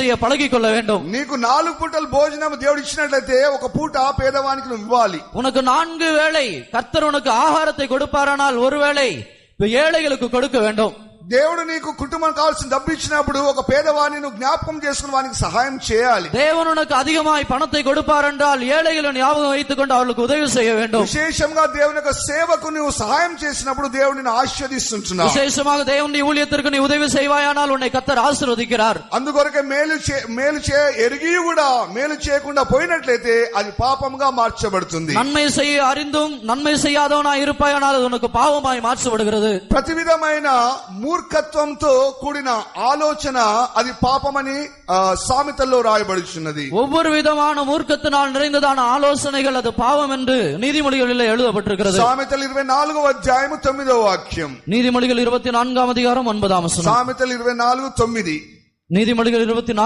செய்ய பழகிக் கொள்ள வேண்டும். నీకు 4 పూటలు భోజనం దేవుడు ఇచ్చినట్లయితే ఒక పూట పేదవానికి నువ్వు ఇవ్వాలి. உனக்கு 4 வேளை கர்த்தர் உனக்கு ஆகாரத்தை கொடுப்பாரானால் ஒரு வேளை ஏழைகளுக்கு கொடுக்க வேண்டும். దేవుడు నీకు కుటుంబం కావాల్సిన డబ్బు ఇచ్చినప్పుడు ఒక పేదవాడిని నువ్వు జ్ఞాపకం చేసుకుని వానికి సహాయం చేయాలి. தேவன் உனக்கு அதிகமாய் பணத்தை கொடுப்பார் என்றால் ஏழைகளை ஞாபகம் வைத்துக் கொண்டு அவர்களுக்கு உதவி செய்ய வேண்டும். విశేషంగా దేవుని యొక్క సేవకు నువ్వు సహాయం చేసినప్పుడు దేవుడు నిన్ను ఆశీర్వదిస్తున్నాడు. విశేషமாக దేవుని ஊழியத்திற்கு நீ உதவி செய்வாயானால் உன்னை கர்த்தர் ஆசீర్వదిக்கிறார். అందుకొరకే మేలు ఎరిగి కూడా మేలు చేయకుండా పోయినట్లయితే అది పాపంగా మార్చబడుతుంది. நன்மை செய்ய அறிந்தும் நன்மை செய்யாதவனாய் இருப்பாயானால் அது உனக்கு பாவமாய் மாற்றப்படுகிறது. ప్రతి విధమైన మూర్ఖత్వంతో కూడిన ఆలోచన అది పాపమని సామెతల్లో రాయబడుచున్నది. ஒவ்வொரு விதமான மூர்க்கத்தினால் நிறைந்ததான ஆலோசனைகள் அது பாவம் என்று நீதிமொழிகளில் எழுதப்பட்டிருக்கிறது. సామెతలు 24వ అధ్యాయము 9వ వాక్యం. நீதிமொழிகள் 24ஆம் அதிகாரம் 9ஆம் வசனம். సామెతలు 24:9. நீதிமொழிகள் 24